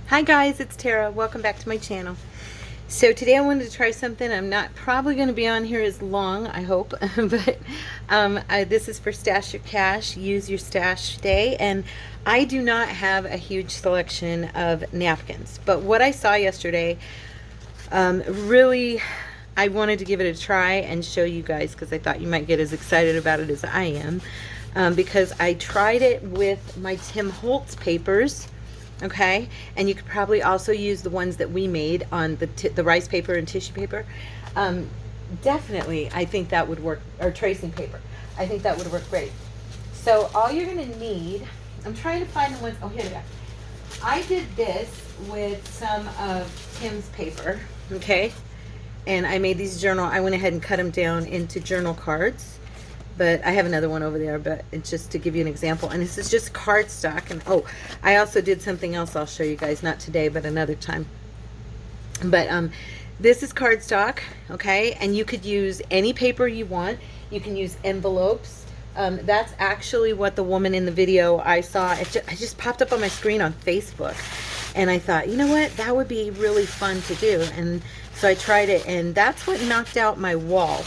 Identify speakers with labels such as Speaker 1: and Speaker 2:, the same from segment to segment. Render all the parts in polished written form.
Speaker 1: Hi guys, it's Tara. Welcome back to my channel. So today I wanted to try something. I'm not probably going to be on here as long, I hope, but this is for Stash Your Cash, Use Your Stash Day, and I do not have a huge selection of napkins, but what I saw yesterday, really, I wanted to give it a try and show you guys because I thought you might get as excited about it as I am, because I tried it with my Tim Holtz papers. Okay, and you could probably also use the ones that we made on the rice paper and tissue paper. Definitely, I think that would work, or tracing paper. I think that would work great. So all you're going to need, I'm trying to find the ones, oh here we go. I did this with some of Tim's paper, okay, and I made these journal, I went ahead and cut them down into journal cards. But I have another one over there, but it's just to give you an example. And this is just cardstock. And oh, I also did something else I'll show you guys, not today, but another time. But this is cardstock, okay? And you could use any paper you want. You can use envelopes. That's actually what the woman in the video I saw, it just popped up on my screen on Facebook. And I thought, you know what, that would be really fun to do. And so I tried it, and that's what knocked out my wall,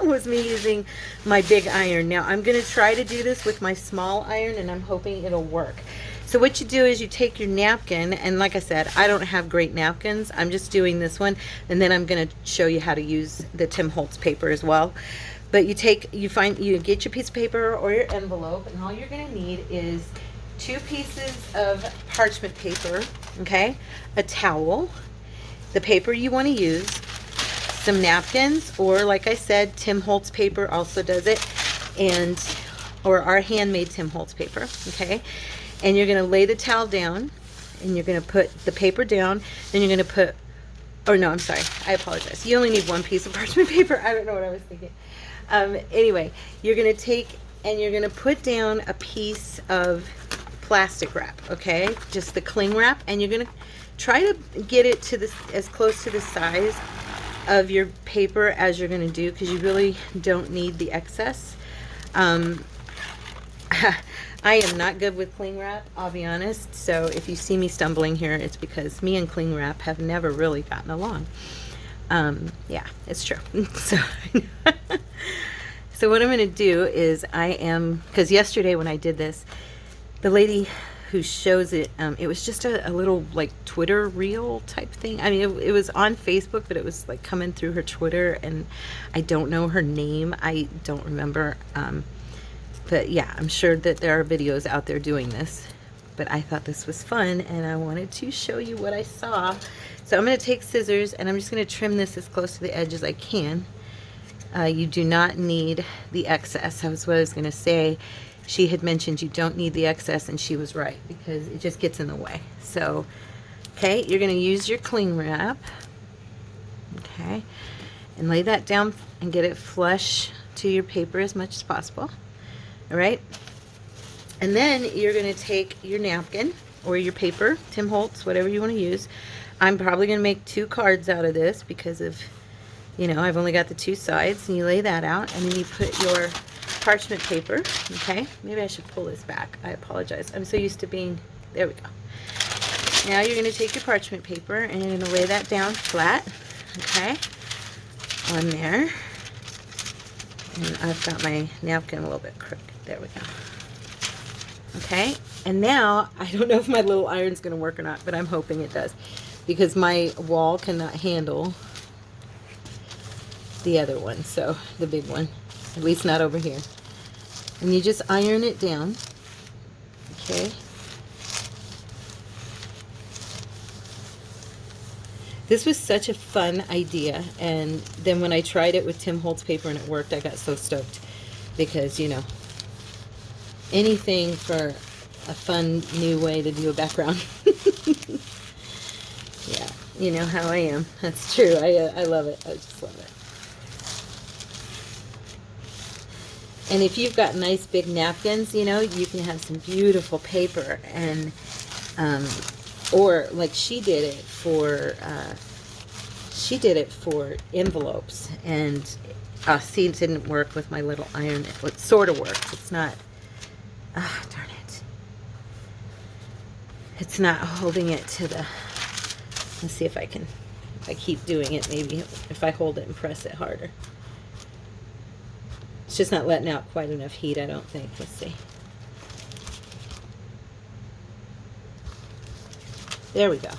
Speaker 1: was me using my big iron. Now I'm going to try to do this with my small iron, and I'm hoping it'll work. So what you do is you take your napkin, and like I said, I don't have great napkins. I'm just doing this one, and then I'm going to show you how to use the Tim Holtz paper as well. But you get your piece of paper or your envelope, and all you're going to need is 2 pieces of parchment paper, okay, a towel, the paper you want to use, some napkins, or like I said, Tim Holtz paper also does it, or our handmade Tim Holtz paper, okay? And you're going to lay the towel down, and you're going to put the paper down, then you're going to put, or no, I'm sorry, I apologize. You only need 1 piece of parchment paper. I don't know what I was thinking. Anyway, you're going to take, and you're going to put down a piece of plastic wrap, okay? Just the cling wrap, and you're going to try to get it to this as close to the size of your paper as you're going to do, because you really don't need the excess. I am not good with cling wrap, I'll be honest, so if you see me stumbling here, it's because me and cling wrap have never really gotten along. Yeah, it's true. So what I'm going to do is because yesterday when I did this, the lady who shows it, it was just a little like Twitter reel type thing. I mean, it was on Facebook, but it was like coming through her Twitter, and I don't know her name. I don't remember. But yeah, I'm sure that there are videos out there doing this. But I thought this was fun, and I wanted to show you what I saw. So I'm going to take scissors, and I'm just going to trim this as close to the edge as I can. You do not need the excess. That's what I was going to say. She had mentioned you don't need the excess, and she was right, because it just gets in the way. So, okay, you're going to use your cling wrap, okay, and lay that down and get it flush to your paper as much as possible, all right? And then you're going to take your napkin or your paper, Tim Holtz, whatever you want to use. I'm probably going to make 2 cards out of this because of, you know, I've only got the 2 sides, and you lay that out, and then you put your parchment paper, okay? Maybe I should pull this back. I apologize. I'm so used to being, there we go. Now you're going to take your parchment paper, and you're going to lay that down flat, okay, on there. And I've got my napkin a little bit crooked. There we go. Okay, and now, I don't know if my little iron's going to work or not, but I'm hoping it does, because my wall cannot handle the other one, so the big one, at least not over here. And you just iron it down, okay? This was such a fun idea, and then when I tried it with Tim Holtz paper and it worked, I got so stoked, because, you know, anything for a fun new way to do a background. Yeah, you know how I am. That's true. I love it. I just love it. And if you've got nice big napkins, you know, you can have some beautiful paper, and or like she did it for envelopes, and see, it didn't work with my little iron. It sort of works. It's not. Ah, darn it. it's not holding it to the, let's see if I can, if I keep doing it, maybe if I hold it and press it harder. It's just not letting out quite enough heat, I don't think. Let's see. There we go.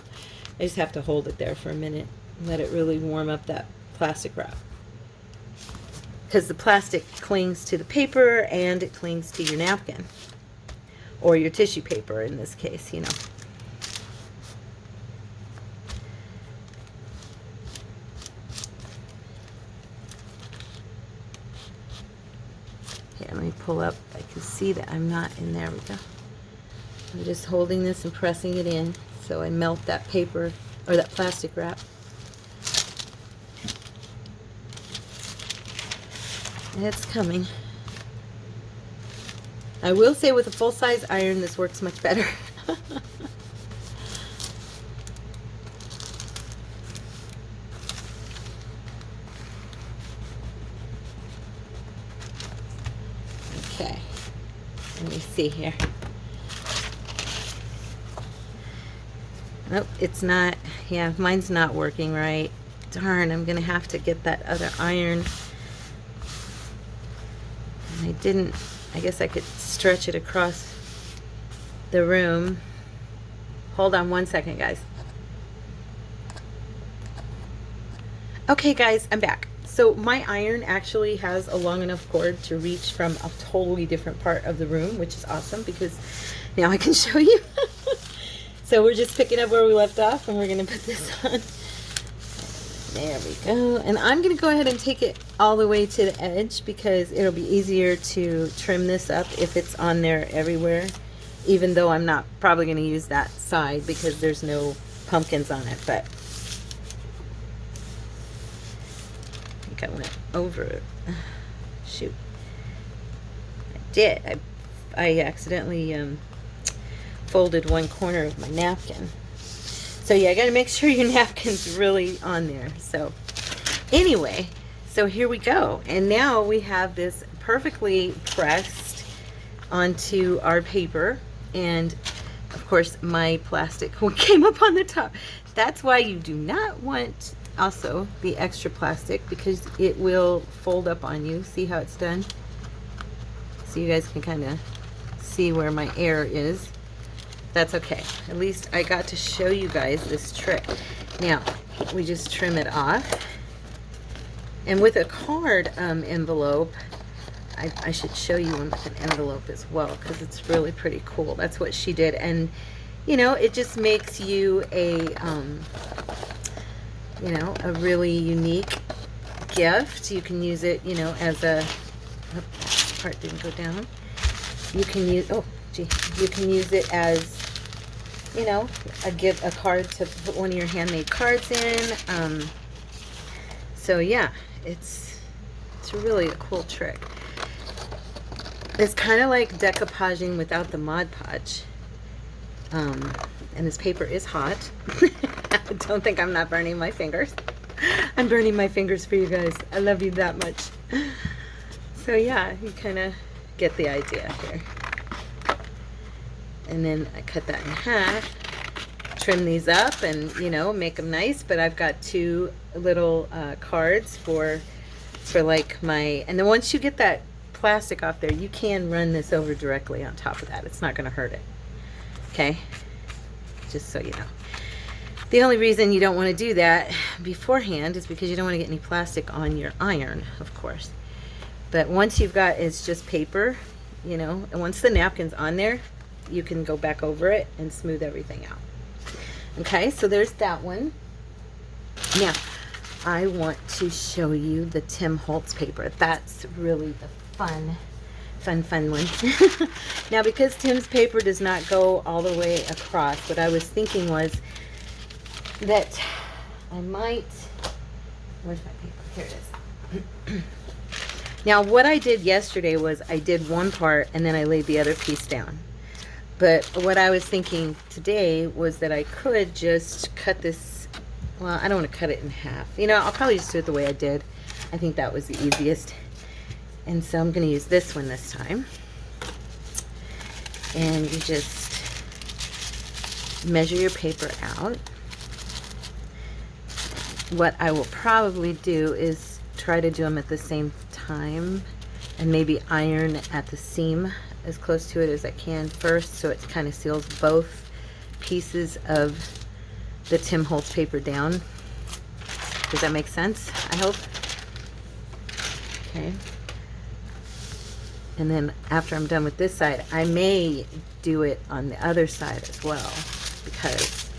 Speaker 1: I just have to hold it there for a minute and let it really warm up that plastic wrap. Because the plastic clings to the paper and it clings to your napkin. Or your tissue paper in this case, you know. Here, let me pull up. I can see that I'm not in there. We go. I'm just holding this and pressing it in so I melt that paper or that plastic wrap. It's coming. I will say with a full-size iron this works much better. Okay, let me see here. Nope, it's not. Yeah, mine's not working right. Darn, I'm gonna have to get that other iron. And I didn't. I guess I could stretch it across the room. Hold on one second, guys. Okay, guys, I'm back. So my iron actually has a long enough cord to reach from a totally different part of the room, which is awesome because now I can show you. So we're just picking up where we left off and we're gonna put this on. There we go. And I'm gonna go ahead and take it all the way to the edge because it'll be easier to trim this up if it's on there everywhere, even though I'm not probably gonna use that side because there's no pumpkins on it, but I think I went over it. Shoot. I did. I accidentally folded one corner of my napkin. So yeah, I gotta make sure your napkin's really on there. So anyway, so here we go. And now we have this perfectly pressed onto our paper. And of course my plastic came up on the top. That's why you do not want also the extra plastic because it will fold up on you. See how it's done? So you guys can kind of see where my air is. That's okay. At least I got to show you guys this trick. Now, we just trim it off. And with a card envelope, I should show you one with an envelope as well because it's really pretty cool. That's what she did. And, you know, it just makes you a, you know, a really unique gift. You can use it, you know, as a, oh, this part didn't go down. You can use, oh, gee, you can use it as, you know, a card to put one of your handmade cards in. So yeah, it's really a cool trick. It's kind of like decoupaging without the Mod Podge. And this paper is hot. Don't think I'm not burning my fingers. I'm burning my fingers for you guys. I love you that much. So yeah, you kind of get the idea here. And then I cut that in half, trim these up and, you know, make them nice. But I've got two little cards for like my, and then once you get that plastic off there, you can run this over directly on top of that. It's not going to hurt it. Okay? Just so you know. The only reason you don't want to do that beforehand is because you don't want to get any plastic on your iron, of course. But once you've got, it's just paper, you know, and once the napkin's on there, you can go back over it and smooth everything out. Okay, so there's that one. Now, I want to show you the Tim Holtz paper. That's really the fun one. Now, because Tim's paper does not go all the way across, what I was thinking was that I might, where's my paper? Here it is. Now, what I did yesterday was I did one part and then I laid the other piece down. But what I was thinking today was that I could just cut this, well, I don't want to cut it in half. You know, I'll probably just do it the way I did. I think that was the easiest. And so I'm going to use this one this time. And you just measure your paper out. What I will probably do is try to do them at the same time and maybe iron at the seam as close to it as I can first, so it kind of seals both pieces of the Tim Holtz paper down. Does that make sense? I hope. Okay. And then after I'm done with this side, I may do it on the other side as well, because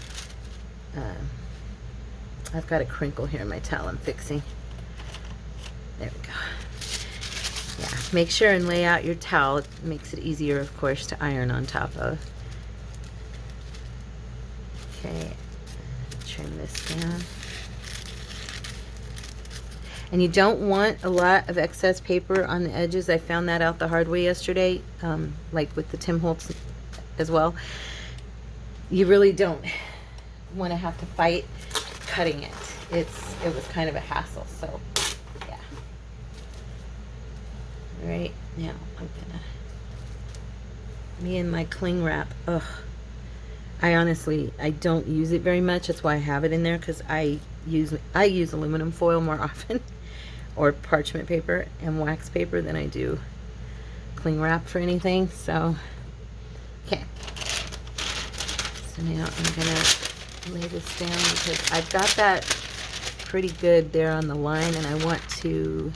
Speaker 1: I've got a crinkle here in my towel I'm fixing. There we go. Yeah, make sure and lay out your towel. It makes it easier, of course, to iron on top of. Okay, trim this down. And you don't want a lot of excess paper on the edges. I found that out the hard way yesterday, like with the Tim Holtz as well. You really don't want to have to fight cutting it. It was kind of a hassle, so yeah. All right, now I'm gonna, me and my cling wrap, ugh. I don't use it very much. That's why I have it in there, because I use aluminum foil more often, or parchment paper and wax paper, than I do cling wrap for anything. So, okay. So now I'm gonna lay this down, because I've got that pretty good there on the line, and I want to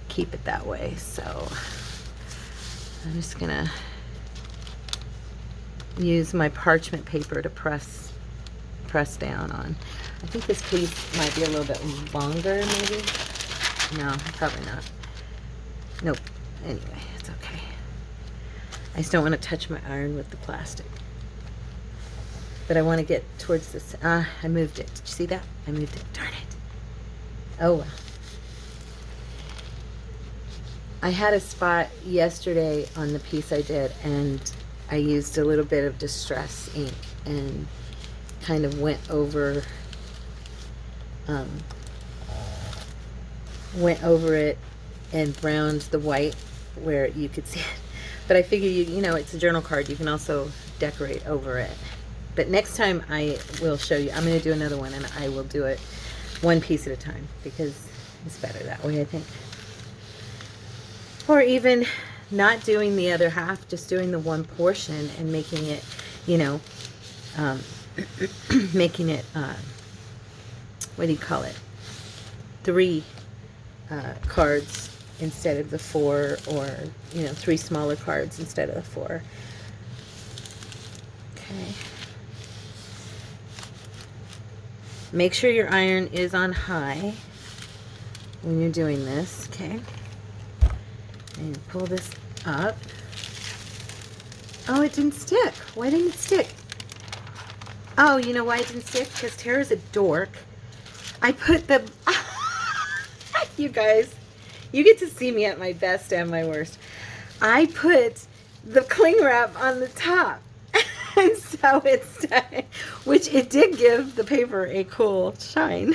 Speaker 1: keep it that way. So I'm just gonna use my parchment paper to press down on. I think this piece might be a little bit longer, maybe. No, probably not. Nope. Anyway, it's okay. I just don't want to touch my iron with the plastic. But I want to get towards this. I moved it. Did you see that? I moved it. Darn it. Oh well. I had a spot yesterday on the piece I did, and I used a little bit of distress ink and kind of went over it and browned the white where you could see it. But I figure, you know, it's a journal card. You can also decorate over it. But next time I will show you. I'm going to do another one, and I will do it one piece at a time, because it's better that way, I think. Or even not doing the other half, just doing the one portion and making it, you know, making it, what do you call it? 3 cards instead of the 4, or, you know, 3 smaller cards instead of the 4. Okay. Make sure your iron is on high when you're doing this, okay? And pull this up. Oh, it didn't stick. Why didn't it stick? Oh, you know why it didn't stick? Because Tara's a dork. I put the... You guys, you get to see me at my best and my worst. I put the cling wrap on the top. And so it's... Which it did give the paper a cool shine.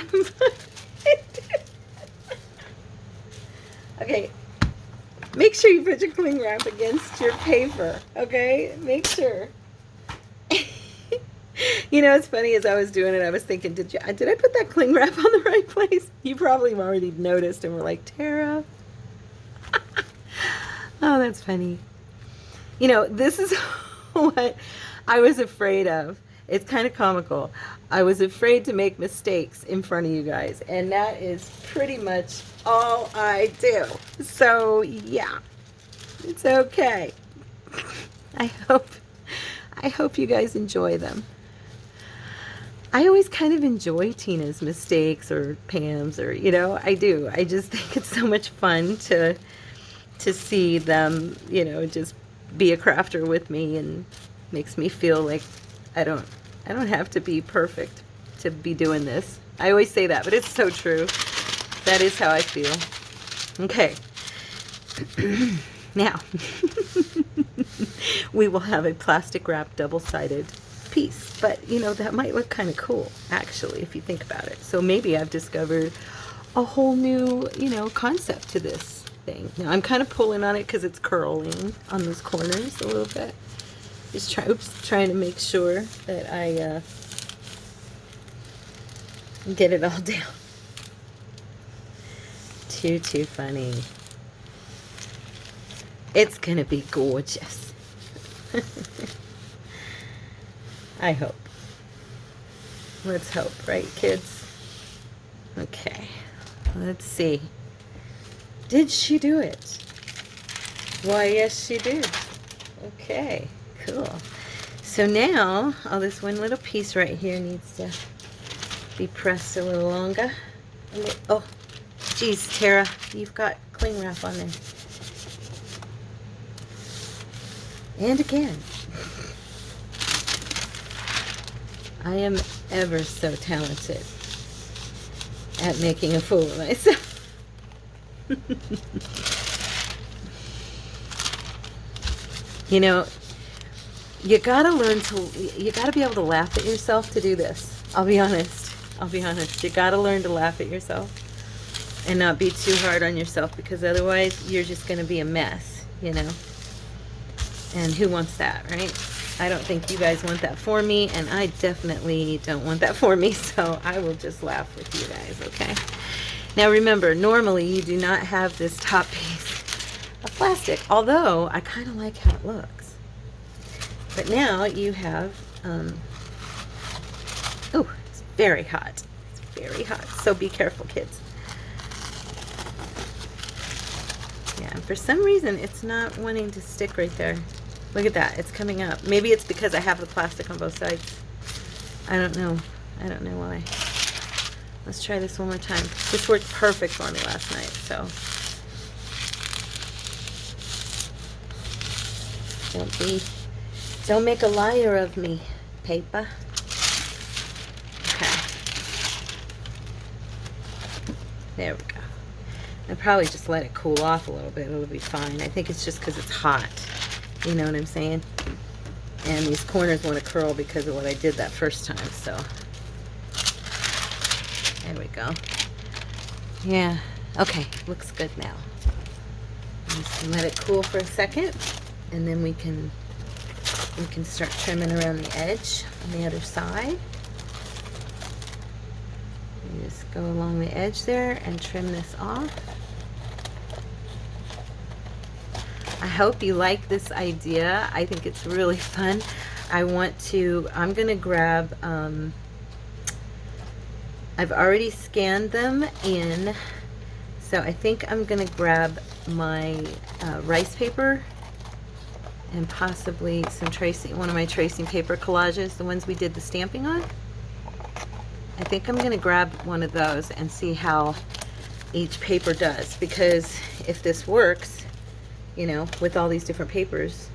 Speaker 1: Okay. Make sure you put your cling wrap against your paper, okay? Make sure. You know, it's funny, as I was doing it, I was thinking, did I put that cling wrap on the right place? You probably already noticed and were like, Tara. Oh, that's funny. You know, this is what I was afraid of. It's kind of comical. I was afraid to make mistakes in front of you guys, and that is pretty much all I do. So yeah, it's okay. I hope you guys enjoy them. I always kind of enjoy Tina's mistakes, or Pam's, or, you know, I do. I just think it's so much fun to see them, you know, just be a crafter with me, and makes me feel like I don't have to be perfect to be doing this. I always say that, but it's so true. That is how I feel. Okay. Now, we will have a plastic wrap double-sided piece, but you know, that might look kind of cool, actually, if you think about it. So maybe I've discovered a whole new, you know, concept to this thing. Now, I'm kind of pulling on it because it's curling on those corners a little bit. Just trying to make sure that I get it all down. Too funny. It's gonna be gorgeous. I hope. Let's hope, right, kids? Okay, let's see. Did she do it? Why, yes, she did. Okay, cool. So now, all this one little piece right here needs to be pressed a little longer. Oh, geez, Tara, you've got cling wrap on there. And again. I am ever so talented at making a fool of myself. You know, you gotta be able to laugh at yourself to do this. I'll be honest. You gotta learn to laugh at yourself and not be too hard on yourself, because otherwise you're just gonna be a mess, you know? And who wants that, right? I don't think you guys want that for me, and I definitely don't want that for me, so I will just laugh with you guys, okay? Now remember, normally you do not have this top piece of plastic, although I kind of like how it looks. But now you have, oh, it's very hot. It's very hot, so be careful, kids. Yeah, and for some reason, it's not wanting to stick right there. Look at that, it's coming up. Maybe it's because I have the plastic on both sides. I don't know. I don't know why. Let's try this one more time. This worked perfect for me last night, so. Don't make a liar of me, paper. Okay. There we go. I'll probably just let it cool off a little bit. It'll be fine. I think it's just because it's hot. You know what I'm saying? And these corners want to curl because of what I did that first time, so. There we go. Yeah. Okay. Looks good now. Just let it cool for a second, and then we can start trimming around the edge on the other side. You just go along the edge there and trim this off. I hope you like this idea. I think it's really fun. I'm going to grab, I've already scanned them in, so I think I'm going to grab my rice paper and possibly one of my tracing paper collages, the ones we did the stamping on. I think I'm going to grab one of those and see how each paper does, because if this works, you know, with all these different papers.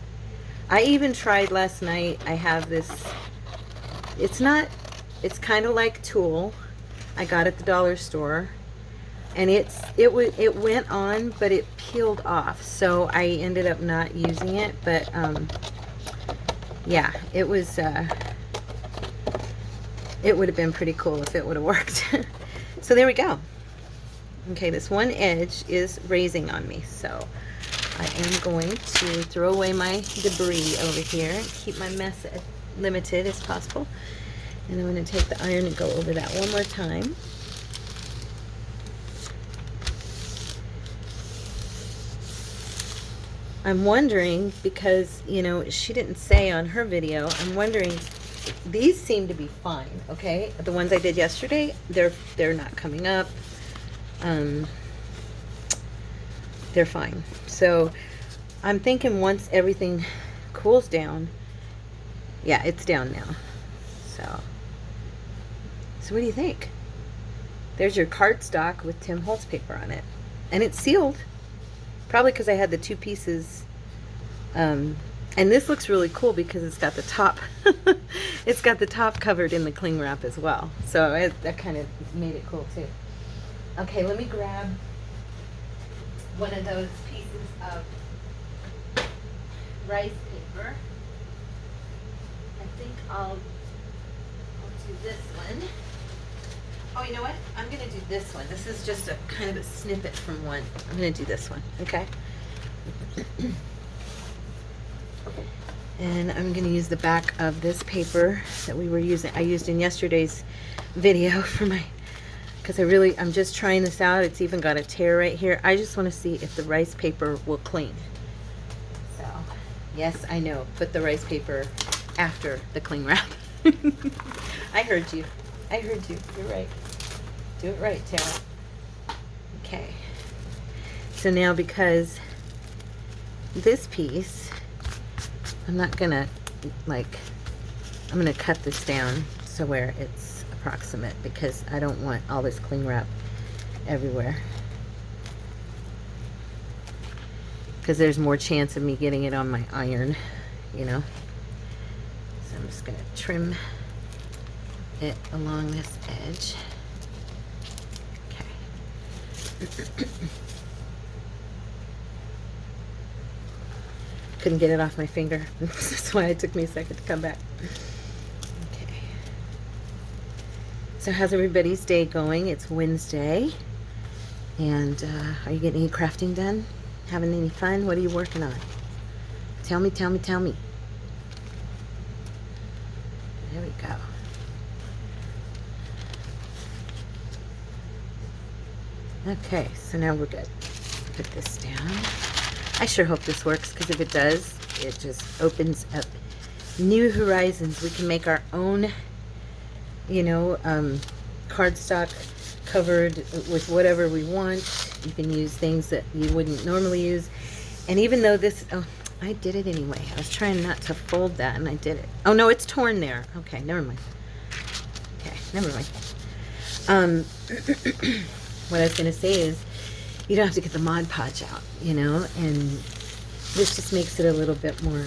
Speaker 1: I even tried last night. I have this, it's kind of like tulle. I got at the dollar store, and it went on, but it peeled off, so I ended up not using it. But yeah, it would have been pretty cool if it would have worked. So there we go. Okay, this one edge is raising on me, so I am going to throw away my debris over here and keep my mess as limited as possible. And I'm going to take the iron and go over that one more time. I'm wondering, because, you know, she didn't say on her video, I'm wondering, these seem to be fine, okay? The ones I did yesterday, they're not coming up. They're fine. So I'm thinking once everything cools down, yeah, it's down now. So what do you think? There's your cardstock with Tim Holtz paper on it, and it's sealed. Probably because I had the two pieces. And this looks really cool because it's got the top. It's got the top covered in the cling wrap as well. So that kind of made it cool too. Okay, let me grab one of those pieces of rice paper. I think I'll do this one. Oh, you know what? I'm going to do this one. This is just a kind of a snippet from one. I'm going to do this one, okay? And I'm going to use the back of this paper that we were using. I used in yesterday's video for my, because I'm just trying this out. It's even got a tear right here. I just want to see if the rice paper will cling. So, yes, I know. Put the rice paper after the cling wrap. I heard you. I heard you. You're right. Do it right, Tara. Okay. So now, because this piece, I'm not gonna I'm gonna cut this down so where it's approximate, because I don't want all this cling wrap everywhere, because there's more chance of me getting it on my iron, you know. So I'm just gonna trim it along this edge. Okay. Couldn't get it off my finger. That's why it took me a second to come back. Okay. So how's everybody's day going? It's Wednesday. And are you getting any crafting done? Having any fun? What are you working on? Tell me, tell me, tell me. There we go. Okay, so now we're good. Put this down. I sure hope this works, because if it does, it just opens up new horizons. We can make our own, you know, cardstock covered with whatever we want. You can use things that you wouldn't normally use. And even though this, oh, I did it anyway. I was trying not to fold that, and I did it. Oh, no, it's torn there. Okay, never mind. Okay, never mind. What I was going to say is, you don't have to get the Mod Podge out, you know, and this just makes it a little bit more,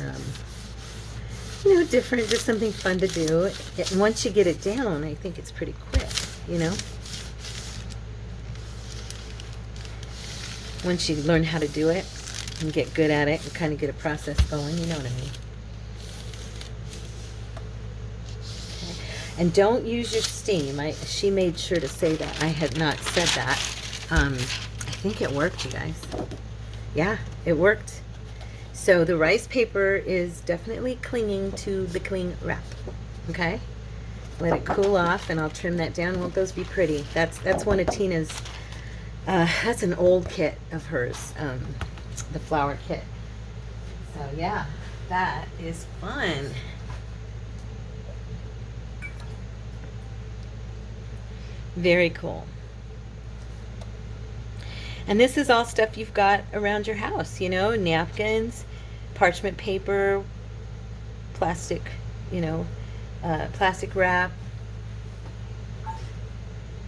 Speaker 1: you know, different, just something fun to do. And once you get it down, I think it's pretty quick, you know. Once you learn how to do it and get good at it and kind of get a process going, you know what I mean. Okay. And don't use your steam. She made sure to say that. I had not said that. I think it worked, you guys. Yeah, it worked. So the rice paper is definitely clinging to the cling wrap. Okay, let it cool off, and I'll trim that down. Won't those be pretty? That's one of Tina's. That's an old kit of hers, the flower kit. So yeah, that is fun. Very cool. And this is all stuff you've got around your house, you know, napkins, parchment paper, plastic, you know, plastic wrap.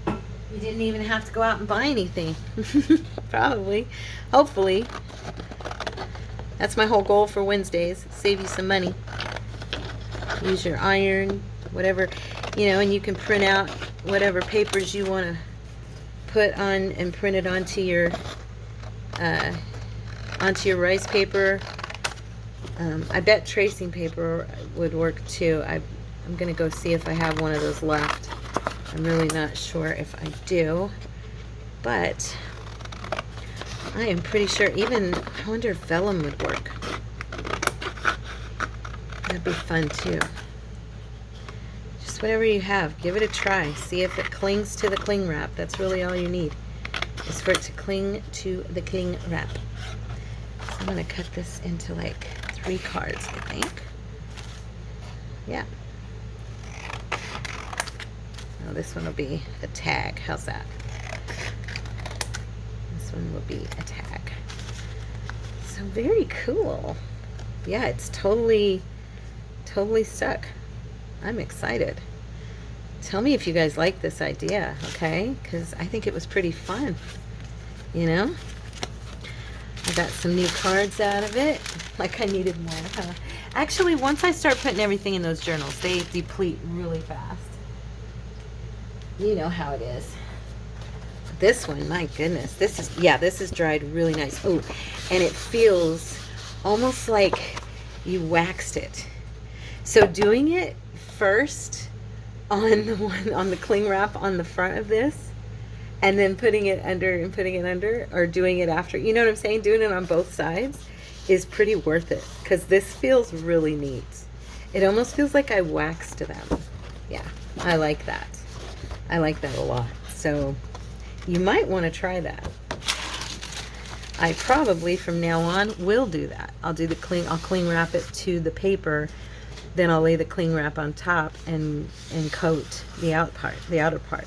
Speaker 1: You didn't even have to go out and buy anything. Probably. Hopefully. That's my whole goal for Wednesdays. Save you some money. Use your iron, whatever, you know, and you can print out whatever papers you want to put on and print it onto your rice paper. I bet tracing paper would work too. I'm gonna go see if I have one of those left. I'm really not sure if I do, but I am pretty sure. Even, I wonder if vellum would work. That'd be fun too. Just whatever you have, give it a try. See if it clings to the cling wrap. That's really all you need, is for it to cling to the cling wrap. So I'm going to cut this into like 3 cards, I think. Yeah. Oh, this one will be a tag. How's that? This one will be a tag. So very cool. Yeah, it's totally stuck. I'm excited. Tell me if you guys like this idea, okay? Because I think it was pretty fun, you know? I got some new cards out of it. Like I needed more, huh? Actually, once I start putting everything in those journals, they deplete really fast. You know how it is. This one, my goodness. This is dried really nice. Oh, and it feels almost like you waxed it. So doing it first on the cling wrap on the front of this, and then putting it under and putting it under, or doing it after, you know what I'm saying? Doing it on both sides. is pretty worth it because this feels really neat. It almost feels like I waxed them. Yeah, I like that. I like that a lot. So you might want to try that. I probably from now on will do that. I'll cling wrap it to the paper, then I'll lay the cling wrap on top and coat the outer part.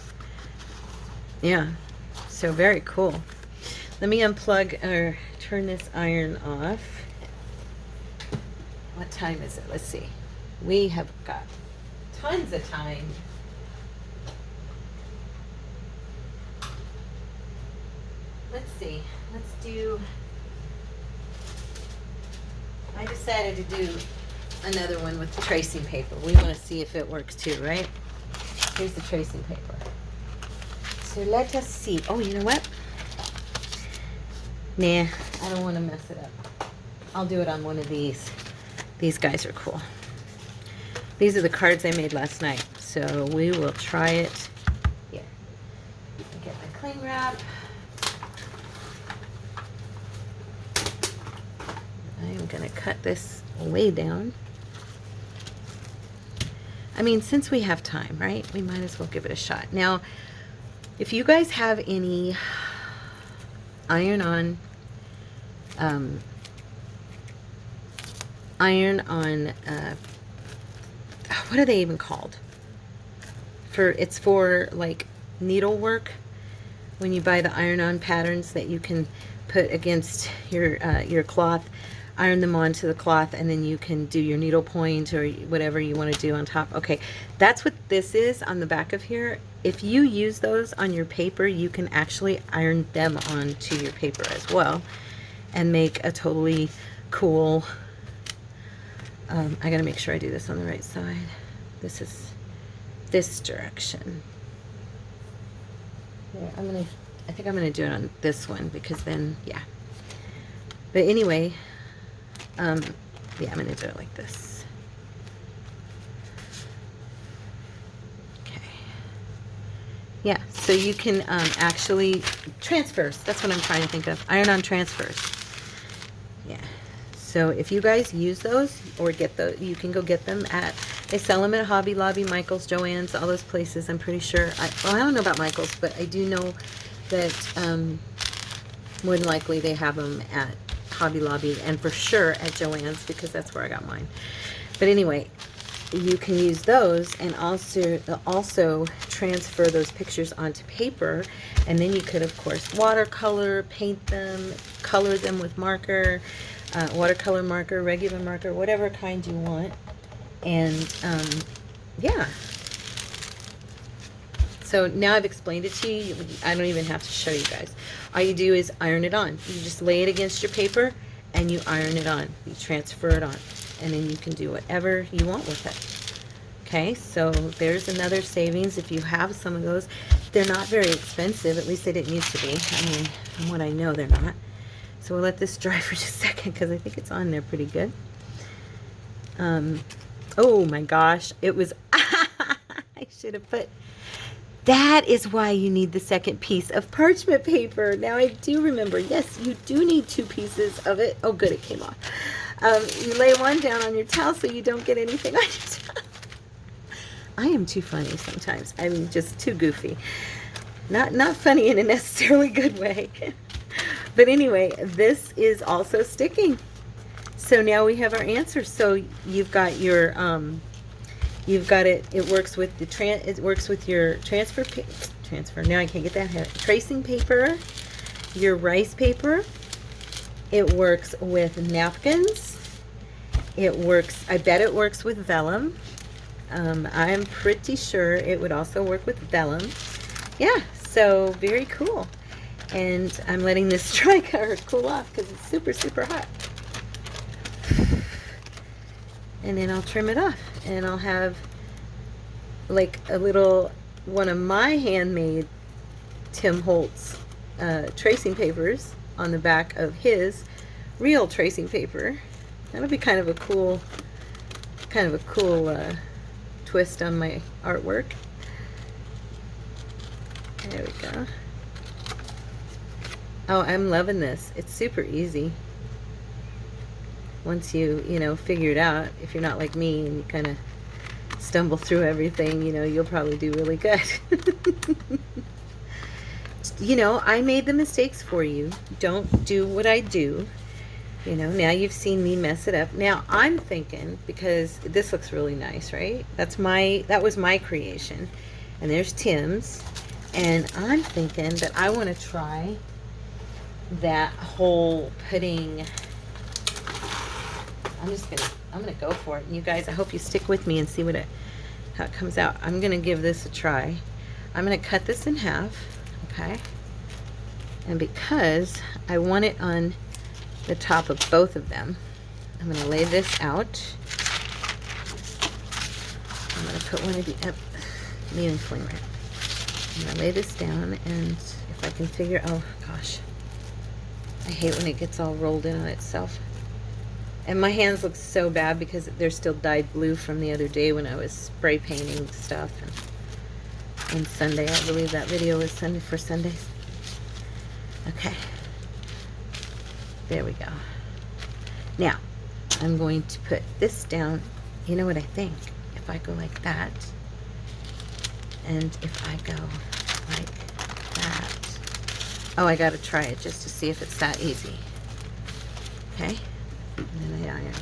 Speaker 1: Yeah, so very cool. Let me unplug or turn this iron off. What time is it? Let's see. We have got tons of time. Let's see. Let's do. I decided to do another one with the tracing paper. We want to see if it works too, right? Here's the tracing paper. So let us see. Oh, you know what? Nah, I don't want to mess it up. I'll do it on one of these. These guys are cool. These are the cards I made last night. So we will try it here. Get my cling wrap. I'm going to cut this way down. I mean, since we have time, right? We might as well give it a shot. Now, if you guys have any iron-on what are they even called? It's for like needlework. When you buy the iron-on patterns that you can put against your cloth, iron them onto the cloth, and then you can do your needle point or whatever you want to do on top. Okay, that's what this is on the back of here. If you use those on your paper, you can actually iron them onto your paper as well and make a totally cool. I gotta make sure I do this on the right side. This is this direction. Yeah, I think I'm gonna do it on this one because then, yeah. But anyway, yeah, I'm gonna do it like this. Okay. Yeah, so you can actually transfers. That's what I'm trying to think of. Iron-on transfers. Yeah. So if you guys use those or get those, you can go get them at. They sell them at Hobby Lobby, Michael's, Joann's, all those places. I'm pretty sure. Well, I don't know about Michael's, but I do know that more than likely they have them at Hobby Lobby and for sure at Joann's because that's where I got mine. But anyway, you can use those and also transfer those pictures onto paper, and then you could of course watercolor, paint them, color them with marker, watercolor marker, regular marker, whatever kind you want. And yeah, so now I've explained it to you. I don't even have to show you guys. All you do is iron it on. You just lay it against your paper and you iron it on. You transfer it on, and then you can do whatever you want with it. Okay, so there's another savings. If you have some of those, they're not very expensive. At least they didn't used to be. I mean, from what I know, they're not. So we'll let this dry for just a second because I think it's on there pretty good. Oh my gosh, it was, I should have put, that is why you need the second piece of parchment paper. Now I do remember, yes, you do need 2 pieces of it. Oh good, it came off. You lay one down on your towel so you don't get anything on your towel. I am too funny sometimes. I'm just too goofy. Not funny in a necessarily good way. But anyway, this is also sticking. So now we have our answer. So you've got your it works with your transfer. Now I can't get that head. Tracing paper, your rice paper. It works with napkins. It works, I bet it works with vellum. I'm pretty sure it would also work with vellum. Yeah, so very cool. And I'm letting this dry or cool off because it's super, super hot. And then I'll trim it off, and I'll have like a little one of my handmade Tim Holtz tracing papers on the back of his real tracing paper. That'll be kind of a cool twist on my artwork. There we go. Oh, I'm loving this. It's super easy. once you, figure it out. If you're not like me and you kind of stumble through everything, you'll probably do really good. I made the mistakes for you. Don't do what I do. Now you've seen me mess it up. Now I'm thinking, because this looks really nice, right? That was my creation. And there's Tim's. And I'm thinking that I want to try that whole putting. I'm gonna go for it. And you guys, I hope you stick with me and see how it comes out. I'm gonna give this a try. I'm gonna cut this in half, okay? And because I want it on the top of both of them, I'm gonna lay this out. I'm gonna put one of the needing cling wrap. I'm gonna lay this down, and if I can figure, oh gosh, I hate when it gets all rolled in on itself. And my hands look so bad because they're still dyed blue from the other day when I was spray painting stuff. And Sunday, I believe that video was Sunday for Sundays. Okay. There we go. Now, I'm going to put this down. You know what I think? If I go like that, and if I go like that. Oh, I got to try it just to see if it's that easy. Okay. And then I iron.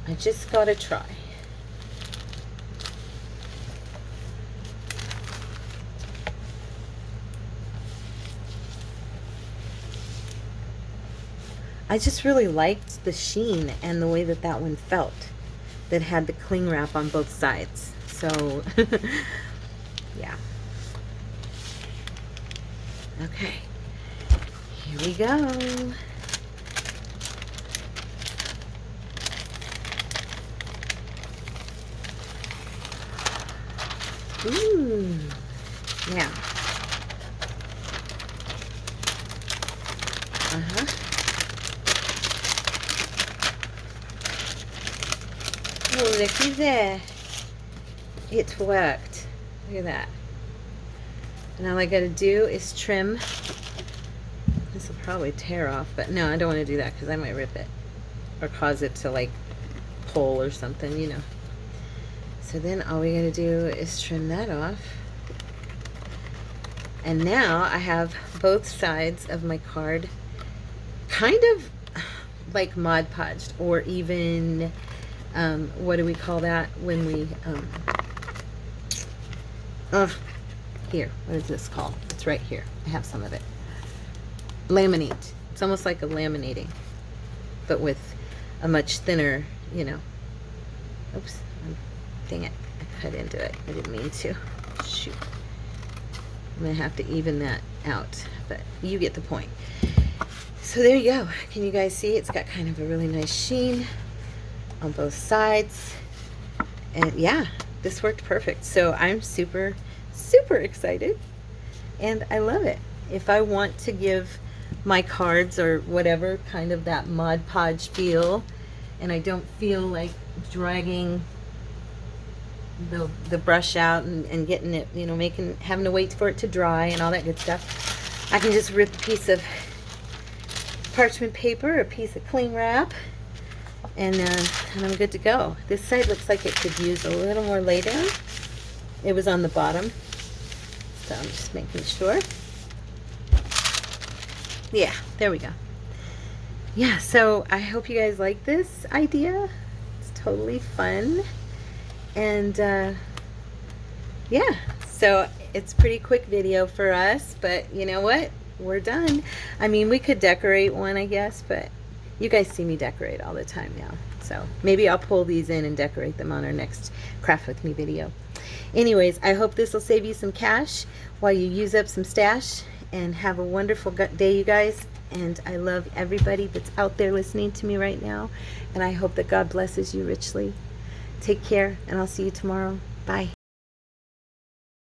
Speaker 1: I just gotta try. I just really liked the sheen and the way that one felt, that had the cling wrap on both sides. So, yeah. Okay. Here we go. Ooh. Now. Oh, looky there. It worked. Look at that. And all I gotta do is trim. This will probably tear off, but no, I don't want to do that because I might rip it or cause it to like pull or something, So then all we gotta do is trim that off. And now I have both sides of my card kind of like Mod Podged, or even what do we call that when we here, what is this called? It's right here. I have some of it. Laminate. It's almost like a laminating, but with a much thinner, oops, dang it, I cut into it. I didn't mean to. Shoot. I'm gonna have to even that out, but you get the point. So there you go. Can you guys see? It's got kind of a really nice sheen on both sides. And yeah, this worked perfect. So I'm super, super excited. And I love it. If I want to give my cards or whatever kind of that Mod Podge feel, and I don't feel like dragging the brush out and getting it, having to wait for it to dry and all that good stuff, I can just rip a piece of parchment paper, a piece of cling wrap, and I'm good to go. This side looks like it could use a little more lay down. It was on the bottom, so I'm just making sure. Yeah, there we go. Yeah, so I hope you guys like this idea. It's totally fun. And yeah, so it's a pretty quick video for us, but you know what? We're done. I mean, we could decorate one, I guess, but you guys see me decorate all the time now. So maybe I'll pull these in and decorate them on our next Craft With Me video. Anyways, I hope this will save you some cash while you use up some stash, and have a wonderful day, you guys. And I love everybody that's out there listening to me right now, and I hope that God blesses you richly. Take care, and I'll see you tomorrow. Bye.